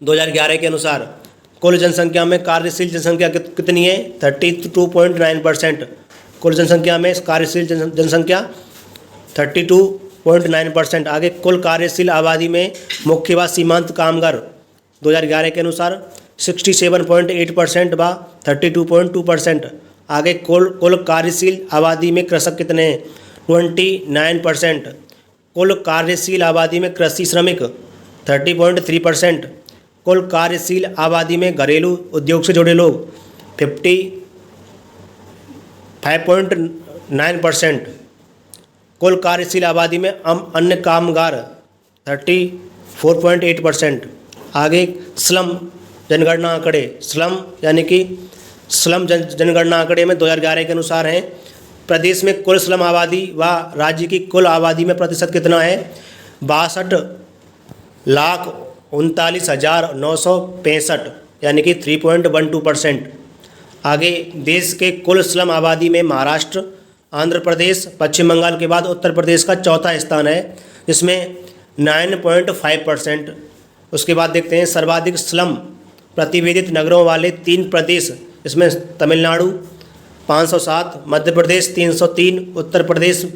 2011 के अनुसार कुल जनसंख्या में कार्यशील जनसंख्या कितनी है 32.9%। कुल जनसंख्या में कार्यशील जनसंख्या 32.9%। आगे कुल कार्यशील आबादी में मुख्य व सीमांत कामगार 2011 के अनुसार 67.8% व 32.2%। आगे कुल कार्यशील आबादी में कृषक कितने हैं 29%। कुल कार्यशील आबादी में कृषि श्रमिक 30.3%। कुल कार्यशील आबादी में घरेलू उद्योग से जुड़े लोग 55.9%। कुल कार्यशील आबादी में अन्य कामगार 34.8%। आगे स्लम जनगणना आंकड़े, स्लम यानी कि स्लम जनगणना आंकड़े में 2011 के अनुसार हैं। प्रदेश में कुल स्लम आबादी व राज्य की कुल आबादी में प्रतिशत कितना है 62,39,965। यानी कि 3.12%। आगे देश के कुल स्लम आबादी में महाराष्ट्र, आंध्र प्रदेश, पश्चिम बंगाल के बाद उत्तर प्रदेश का चौथा स्थान है, जिसमें 9.5%। उसके बाद देखते हैं सर्वाधिक स्लम प्रतिवेदित नगरों वाले 3 प्रदेश, इसमें तमिलनाडु 507, मध्य प्रदेश 303, उत्तर प्रदेश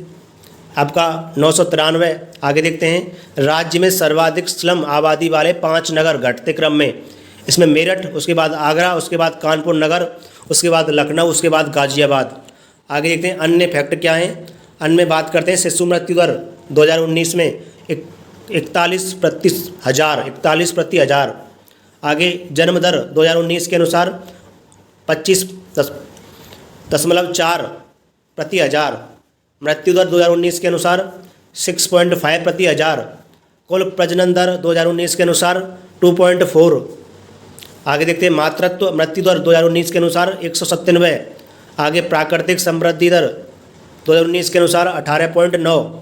आपका 993। आगे देखते हैं राज्य में सर्वाधिक स्लम आबादी वाले 5 नगर घटते क्रम में, इसमें मेरठ, उसके बाद आगरा, उसके बाद कानपुर नगर, उसके बाद लखनऊ, उसके बाद गाजियाबाद। आगे देखते हैं अन्य फैक्ट क्या हैं। अन्य में बात करते हैं शिशु मृत्यु दर 2019 में 41 प्रति हज़ार। आगे जन्म दर 2019 के अनुसार 25.4 प्रति हज़ार। मृत्यु दर 2019 के अनुसार 6.5 प्रति हज़ार। कुल प्रजनन दर 2019 के अनुसार 2.4। आगे देखते हैं मातृत्व मृत्यु दर 2019 के अनुसार 197। आगे प्राकृतिक समृद्धि दर 2019 के अनुसार 18.9।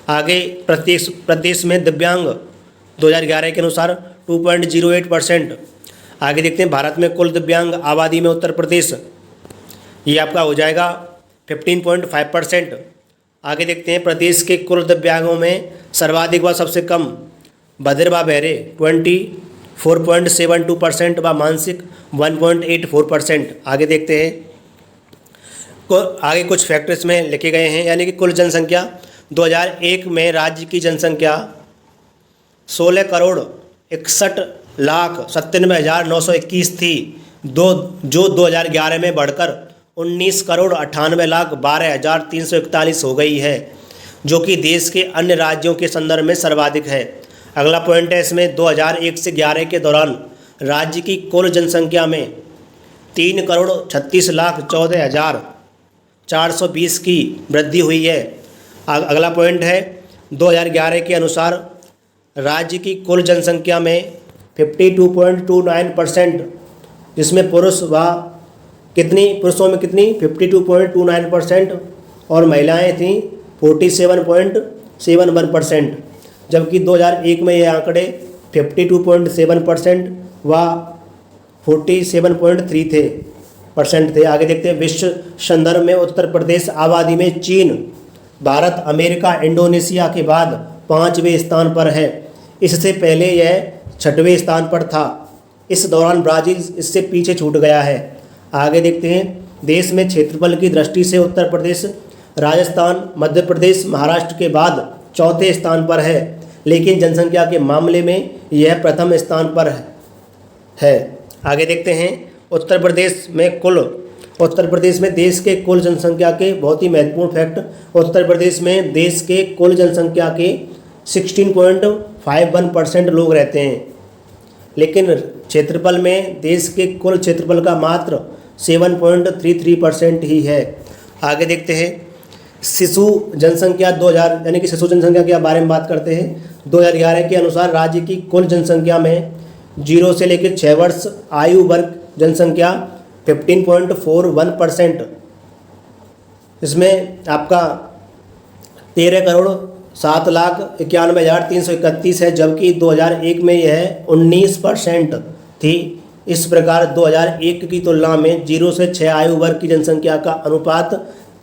आगे प्रदेश में दिव्यांग 2011 के अनुसार 2.08%। आगे देखते हैं भारत में कुल दिव्यांग आबादी में उत्तर प्रदेश ये आपका हो जाएगा 15.5%। आगे देखते हैं प्रदेश के कुल दिव्यांगों में सर्वाधिक व सबसे कम बधिर व बहरे 24.72% व मानसिक 1.84%। आगे देखते हैं आगे कुछ फैक्टर्स में लिखे गए हैं, यानी कि कुल जनसंख्या 2001 में राज्य की जनसंख्या 16,61,97,921 थी, जो 2011 में बढ़कर 19,98,12,341 हो गई है, जो कि देश के अन्य राज्यों के संदर्भ में सर्वाधिक है। अगला पॉइंट है इसमें 2001 से 11 के दौरान राज्य की कुल जनसंख्या में 3,36,14,420 की वृद्धि हुई है। अगला पॉइंट है 2011 के अनुसार राज्य की कुल जनसंख्या में 52.29%, जिसमें पुरुषों में कितनी 52.29% और महिलाएं थीं 47.71%, जबकि 2001 में ये आंकड़े 52.7% व 47.3% थे। आगे देखते हैं विश्व संदर्भ में उत्तर प्रदेश आबादी में चीन, भारत, अमेरिका, इंडोनेशिया के बाद 5वें स्थान पर है। इससे पहले यह 6वें स्थान पर था। इस दौरान ब्राज़ील इससे पीछे छूट गया है। आगे देखते हैं देश में क्षेत्रफल की दृष्टि से उत्तर प्रदेश राजस्थान, मध्य प्रदेश, महाराष्ट्र के बाद चौथे स्थान पर है, लेकिन जनसंख्या के मामले में यह प्रथम स्थान पर है। आगे देखते हैं उत्तर प्रदेश में देश के कुल जनसंख्या के बहुत ही महत्वपूर्ण फैक्ट। उत्तर प्रदेश में देश के कुल जनसंख्या के 16.51% लोग रहते हैं, लेकिन क्षेत्रफल में देश के कुल क्षेत्रफल का मात्र 7.33% ही है। आगे देखते हैं शिशु जनसंख्या 2000, यानी कि शिशु जनसंख्या के बारे में बात करते हैं। 2011 के अनुसार राज्य की कुल जनसंख्या में 0 से लेकर 6 वर्ष आयु वर्ग जनसंख्या 15.41%, इसमें आपका 13,07,91,331 है, जबकि 2001 में यह 19% थी। इस प्रकार 2001 की तुलना में 0 से 6 आयु वर्ग की जनसंख्या का अनुपात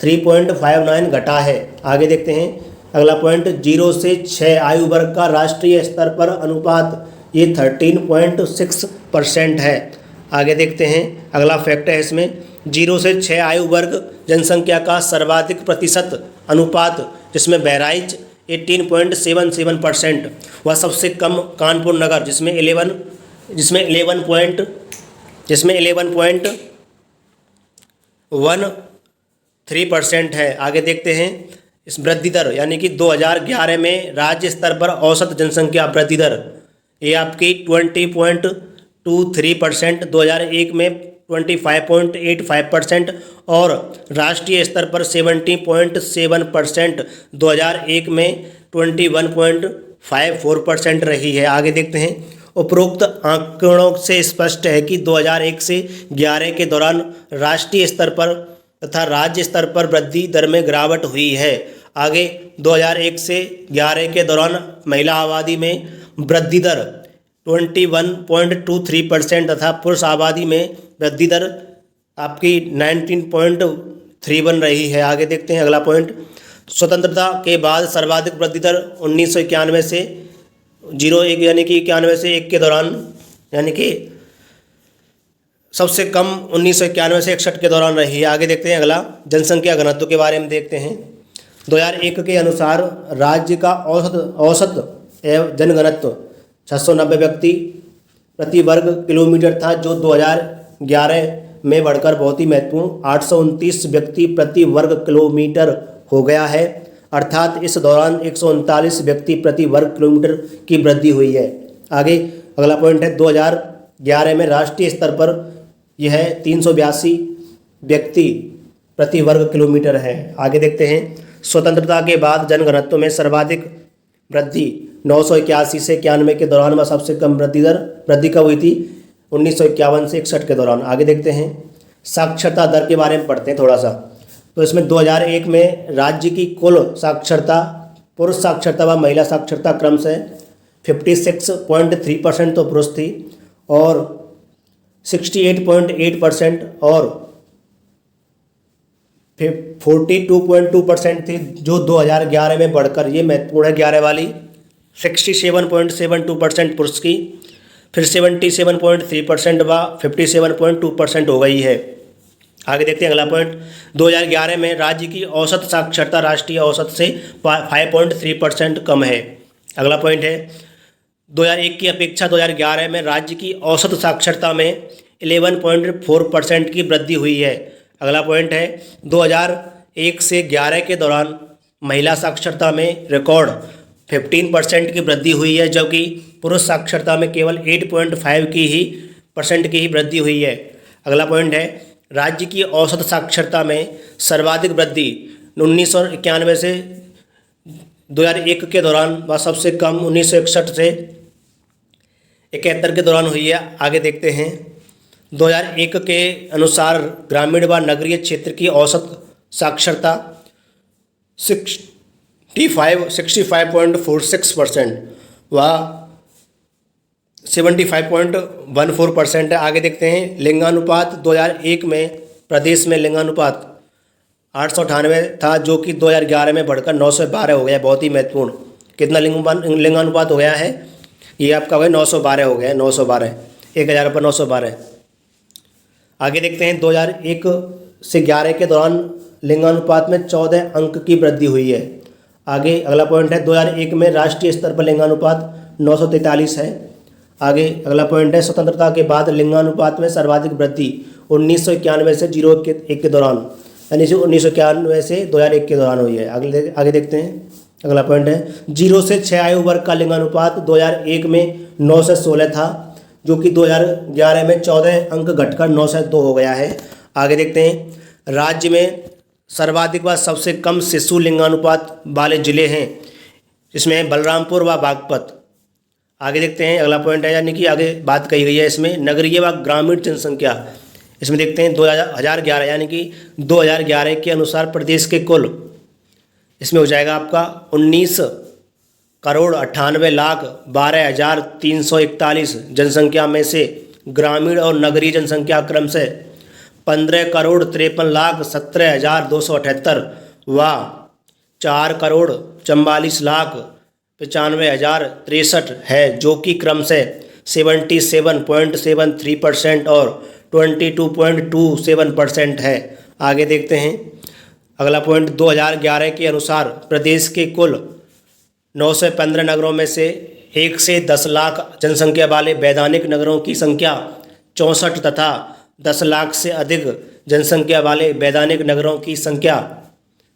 3.59 घटा है। आगे देखते हैं अगला पॉइंट 0 से 6 आयु वर्ग का राष्ट्रीय स्तर पर अनुपात ये 13.6% है। आगे देखते हैं अगला फैक्ट है इसमें 0 से 6 आयु वर्ग जनसंख्या का सर्वाधिक प्रतिशत अनुपात, जिसमें बहराइच 18.77% व सबसे कम कानपुर नगर जिसमें 11.13% है। आगे देखते हैं इस वृद्धि दर, यानी कि 2011 में राज्य स्तर पर औसत जनसंख्या वृद्धि दर ये आपकी 20.23%, 2001 में 25.85% और राष्ट्रीय स्तर पर 70.7%, 2001 में 21.54% रही है। आगे देखते हैं उपरोक्त आंकड़ों से स्पष्ट है कि 2001 से 11 के दौरान राष्ट्रीय स्तर पर तथा राज्य स्तर पर वृद्धि दर में गिरावट हुई है। आगे 2001 से 11 के दौरान महिला आबादी में वृद्धि दर 21.23% तथा पुरुष आबादी में वृद्धि दर आपकी 19.31 रही है। आगे देखते हैं अगला पॉइंट। स्वतंत्रता के बाद सर्वाधिक वृद्धि दर 1991 से 01 यानी कि 91 से 1 के दौरान, यानी कि सबसे कम 1991 से 61 के दौरान रही है। आगे देखते हैं अगला जनसंख्या घनत्व के बारे में देखते हैं। 2001 के अनुसार राज्य का औसत एवं जनघनत्व 690 व्यक्ति प्रति वर्ग किलोमीटर था, जो 2011 में बढ़कर बहुत ही महत्वपूर्ण 829 व्यक्ति प्रति वर्ग किलोमीटर हो गया है, अर्थात इस दौरान 139 व्यक्ति प्रति वर्ग किलोमीटर की वृद्धि हुई है। आगे अगला पॉइंट है 2011 में राष्ट्रीय स्तर पर यह 382 व्यक्ति प्रति वर्ग किलोमीटर है। आगे देखते हैं स्वतंत्रता के बाद जनघनत्व में सर्वाधिक वृद्धि 981 से 91 के दौरान व सबसे कम वृद्धि कब हुई थी? 1951 से 61 के दौरान। आगे देखते हैं साक्षरता दर के बारे में पढ़ते हैं थोड़ा सा। तो इसमें 2001 में राज्य की कुल साक्षरता, पुरुष साक्षरता व महिला साक्षरता क्रम से 56.3% तो पुरुष थी और 68.8% और 42.2% थी, जो 2011 में बढ़कर, ये महत्वपूर्ण है 11 वाली, 67.72% पुरुष की, फिर 77.3% व 57.2% हो गई है। आगे देखते हैं अगला पॉइंट। 2011 में राज्य की औसत साक्षरता राष्ट्रीय औसत से 5.3% कम है। अगला पॉइंट है 2001 की अपेक्षा 2011 में राज्य की औसत साक्षरता में 11.4% की वृद्धि हुई है। अगला पॉइंट है 2001 से 11 के दौरान महिला साक्षरता में रिकॉर्ड 15% की वृद्धि हुई है, जबकि पुरुष साक्षरता में केवल 8.5 की ही वृद्धि हुई है। अगला पॉइंट है राज्य की औसत साक्षरता में सर्वाधिक वृद्धि 1991 से 2001 के दौरान व सबसे कम 1961 से 71 के दौरान हुई है। आगे देखते हैं 2001 के अनुसार ग्रामीण व नगरीय क्षेत्र की औसत साक्षरता 65.46% व 75.14% है। आगे देखते हैं लिंगानुपात। 2001 में प्रदेश में लिंगानुपात 898 था, जो कि 2011 में बढ़कर 912 हो गया। बहुत ही महत्वपूर्ण। कितना लिंगानुपात हो गया है? ये आपका हो गया 912 हो गया, 912, 1000 पर 912। आगे देखते हैं 2001 से 11 के दौरान लिंगानुपात में 14 अंक की वृद्धि हुई है। आगे अगला पॉइंट है 2001 में राष्ट्रीय स्तर पर लिंगानुपात 943 है। आगे अगला पॉइंट है स्वतंत्रता के बाद लिंगानुपात में सर्वाधिक वृद्धि 1991 से 01 के दौरान, यानी 1991 से 2001 के दौरान हुई है। आगे देखते हैं अगला पॉइंट है 0 से 6 आयु वर्ग का लिंगानुपात 2001 में 9 से 16 था, जो कि 2011 में 14 अंक घटकर 9 से 2 हो गया है। आगे देखते हैं राज्य में सर्वाधिक व सबसे कम शिशु लिंगानुपात वाले जिले हैं, इसमें बलरामपुर व बागपत। आगे देखते हैं अगला पॉइंट है, यानी कि आगे बात कही गई है इसमें नगरीय व ग्रामीण जनसंख्या। इसमें देखते हैं 2011 यानी कि 2011 के अनुसार प्रदेश के कुल, इसमें हो जाएगा आपका 19,98,12,341 जनसंख्या में से ग्रामीण और नगरीय जनसंख्या क्रम से 15,53,17,278 व 4,44,45,95,063 है, जो कि क्रम से 77.73% और 22.27% है। आगे देखते हैं अगला पॉइंट 2011 के अनुसार प्रदेश के कुल 915 नगरों में से 1 से 10 लाख जनसंख्या वाले वैधानिक नगरों की संख्या 64 तथा 10 लाख से अधिक जनसंख्या वाले वैधानिक नगरों की संख्या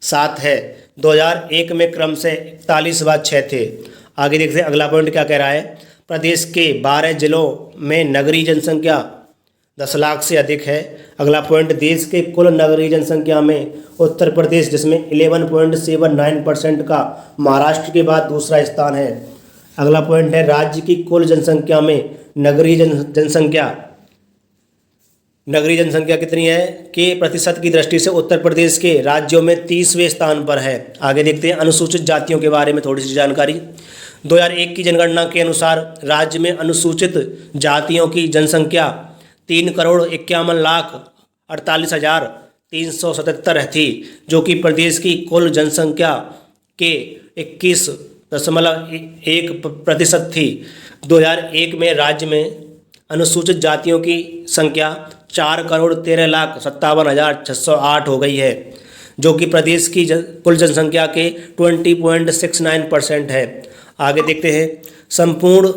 7 है। 2001 में क्रम से 41 व 6 थे। आगे देखते हैं अगला पॉइंट क्या कह रहा है। प्रदेश के 12 जिलों में नगरीय जनसंख्या 10 लाख से अधिक है। अगला पॉइंट देश के कुल नगरीय जनसंख्या में उत्तर प्रदेश, जिसमें 11.79% का महाराष्ट्र के बाद दूसरा स्थान है। अगला पॉइंट है राज्य की कुल जनसंख्या में नगरीय जनसंख्या कितनी है के प्रतिशत की दृष्टि से उत्तर प्रदेश के राज्यों में 30वें स्थान पर है। आगे देखते हैं अनुसूचित जातियों के बारे में थोड़ी सी जानकारी। 2001 की जनगणना के अनुसार राज्य में अनुसूचित जातियों की जनसंख्या 3,51,48,377 थी, जो कि प्रदेश की कुल जनसंख्या के 21.1% थी। 2001 में राज्य में अनुसूचित जातियों की संख्या 4,13,57,608 हो गई है, जो कि प्रदेश की कुल जनसंख्या के 20.69% है। आगे देखते हैं, संपूर्ण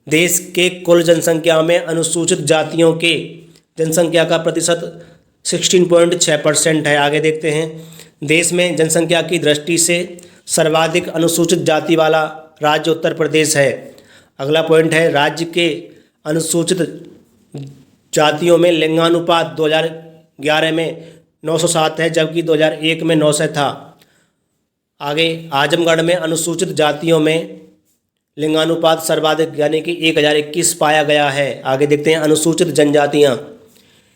देश के कुल जनसंख्या में अनुसूचित जातियों के जनसंख्या का प्रतिशत 16.6% है। आगे देखते हैं, देश में जनसंख्या की दृष्टि से सर्वाधिक अनुसूचित जाति वाला राज्य उत्तर प्रदेश है। अगला पॉइंट है, राज्य के अनुसूचित जातियों में लिंगानुपात 2011 में 907 है, जबकि 2001 में 900 था। आगे, आजमगढ़ में अनुसूचित जातियों में लिंगानुपात सर्वाधिक यानी कि 1021 पाया गया है। आगे देखते हैं, अनुसूचित जनजातियाँ।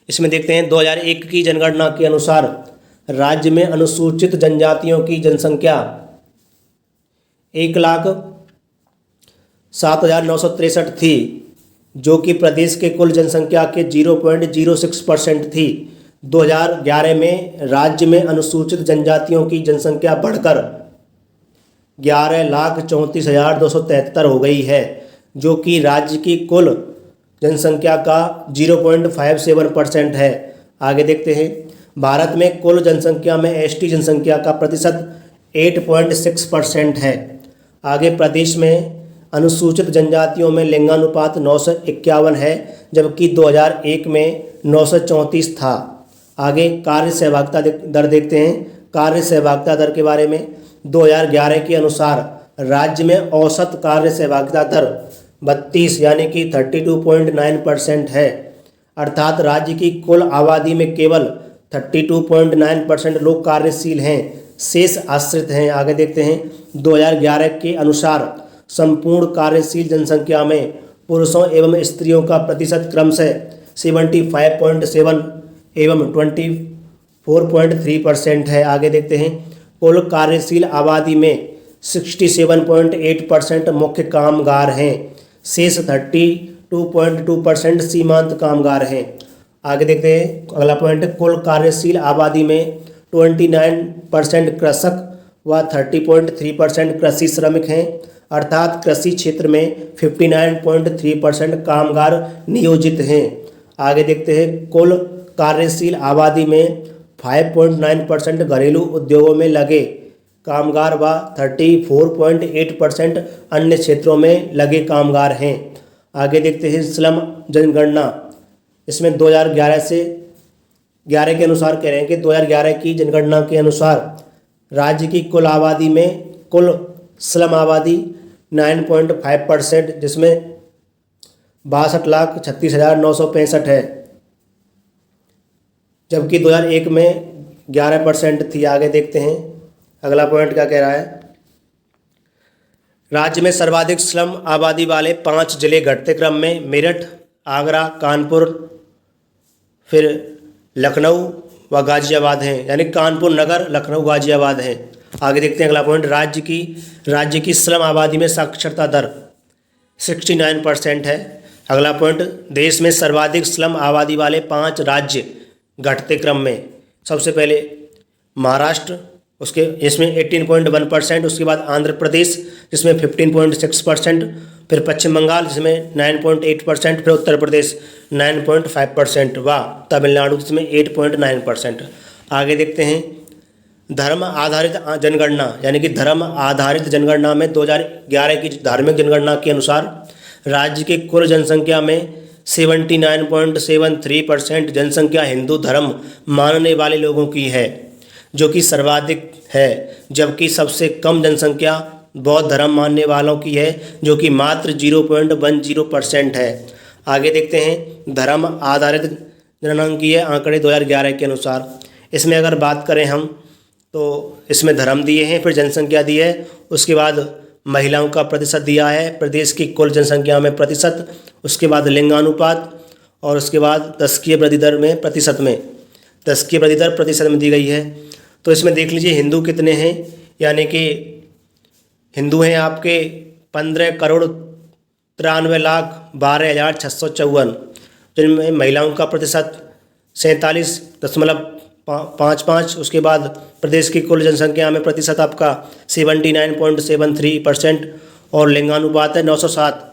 इसमें देखते हैं 2001 की जनगणना के अनुसार राज्य में अनुसूचित जनजातियों की जनसंख्या 1,07,963 थी, जो कि प्रदेश के कुल जनसंख्या के 0.06% थी। 2011 में राज्य में अनुसूचित जनजातियों की जनसंख्या बढ़कर 11,34,273 हो गई है, जो कि राज्य की कुल जनसंख्या का 0.57% है। आगे देखते हैं, भारत में कुल जनसंख्या में एसटी जनसंख्या का प्रतिशत 8.6% है। आगे, प्रदेश में अनुसूचित जनजातियों में लिंगानुपात 951 है, जबकि 2001 में 934 था। आगे, कार्य सहभागिता दर देखते हैं। कार्य सहभागिता दर के बारे में 2011 के अनुसार राज्य में औसत कार्य सहभागिता दर 32 यानी कि 32.9% है, अर्थात राज्य की कुल आबादी में केवल 32.9% लोग कार्यशील हैं, शेष आश्रित हैं। आगे देखते हैं, 2011 के अनुसार संपूर्ण कार्यशील जनसंख्या में पुरुषों एवं स्त्रियों का प्रतिशत क्रमशः 75.7 एवं 24.3% है। आगे देखते हैं, कुल कार्यशील आबादी में 67.8% मुख्य कामगार हैं, शेष 32.2% सीमांत कामगार हैं। आगे देखते हैं, अगला पॉइंट, कुल कार्यशील आबादी में 29% कृषक व 30.3% कृषि श्रमिक हैं, अर्थात कृषि क्षेत्र में 59.3% कामगार नियोजित हैं। आगे देखते हैं, कुल कार्यशील आबादी में 5.9% घरेलू उद्योगों में लगे कामगार व 34.8% अन्य क्षेत्रों में लगे कामगार हैं। आगे देखते हैं, श्रम जनगणना। इसमें 2011 के अनुसार कह रहे हैं कि 2011 की जनगणना के अनुसार राज्य की कुल आबादी में कुल श्रम आबादी 9.5%, जिसमें 62,36,965 है, जबकि 2001 में 11% थी। आगे देखते हैं, अगला पॉइंट क्या कह रहा है, राज्य में सर्वाधिक श्रम आबादी वाले 5 जिले घटते क्रम में मेरठ, आगरा, कानपुर, फिर लखनऊ व गाजियाबाद हैं, यानी कानपुर नगर, लखनऊ, गाजियाबाद हैं। आगे देखते हैं, अगला पॉइंट, राज्य की श्रम आबादी में साक्षरता दर 69% है। अगला पॉइंट, देश में सर्वाधिक श्रम आबादी वाले 5 राज्य घटते क्रम में, सबसे पहले महाराष्ट्र, उसके इसमें 18.1%, उसके बाद आंध्र प्रदेश जिसमें 15.6%, फिर पश्चिम बंगाल जिसमें 9.8%, फिर उत्तर प्रदेश 9.5% व तमिलनाडु जिसमें 8.9%। आगे देखते हैं, धर्म आधारित जनगणना, यानी कि धर्म आधारित जनगणना में 2011 की धार्मिक जनगणना के अनुसार राज्य की कुल जनसंख्या में 79.73% जनसंख्या हिंदू धर्म मानने वाले लोगों की है, जो कि सर्वाधिक है, जबकि सबसे कम जनसंख्या बौद्ध धर्म मानने वालों की है, जो कि मात्र 0.10% है। आगे देखते हैं, धर्म आधारित जनगणकीय आंकड़े 2011 के अनुसार। इसमें अगर बात करें हम तो इसमें धर्म दिए हैं, फिर जनसंख्या दी है, उसके बाद महिलाओं का प्रतिशत दिया है प्रदेश की कुल जनसंख्या में प्रतिशत, उसके बाद लिंगानुपात, और उसके बाद दशकीय वृद्धि दर में प्रतिशत में, दशकीय वृद्धि दर प्रतिशत में दी गई है। तो इसमें देख लीजिए हिंदू कितने हैं, यानी कि हिंदू हैं आपके 15,93,12,654, जिनमें महिलाओं का प्रतिशत 47.55। उसके बाद प्रदेश की कुल जनसंख्या में प्रतिशत आपका 79.73% और लिंगानुपात है 907।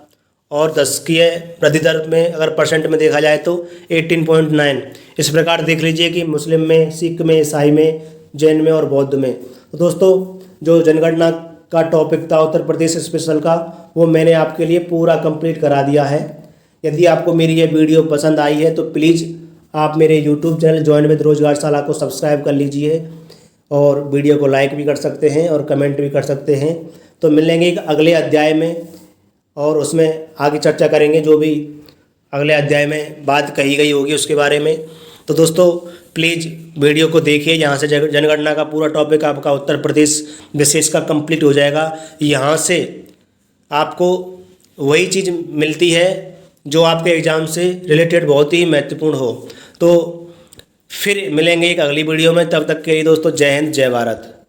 और दशकीय वृद्धि दर में अगर परसेंट में देखा जाए तो 18.9। इस प्रकार देख लीजिए कि मुस्लिम में, सिख में, ईसाई में, जैन में और बौद्ध में। तो दोस्तों, जो जनगणना का टॉपिक था उत्तर प्रदेश स्पेशल का, वो मैंने आपके लिए पूरा कंप्लीट करा दिया है। यदि आपको मेरी ये वीडियो पसंद आई है तो प्लीज़ आप मेरे यूट्यूब चैनल जॉइन विद रोजगारशाला को सब्सक्राइब कर लीजिए और वीडियो को लाइक भी कर सकते हैं और कमेंट भी कर सकते हैं। तो मिलेंगे एक अगले अध्याय में और उसमें आगे चर्चा करेंगे, जो भी अगले अध्याय में बात कही गई होगी उसके बारे में। तो दोस्तों, प्लीज़ वीडियो को देखिए, यहाँ से जनगणना का पूरा टॉपिक आपका उत्तर प्रदेश विशेष का कंप्लीट हो जाएगा। यहाँ से आपको वही चीज़ मिलती है जो आपके एग्ज़ाम से रिलेटेड बहुत ही महत्वपूर्ण हो। तो फिर मिलेंगे एक अगली वीडियो में, तब तक के लिए दोस्तों जय हिंद, जय भारत।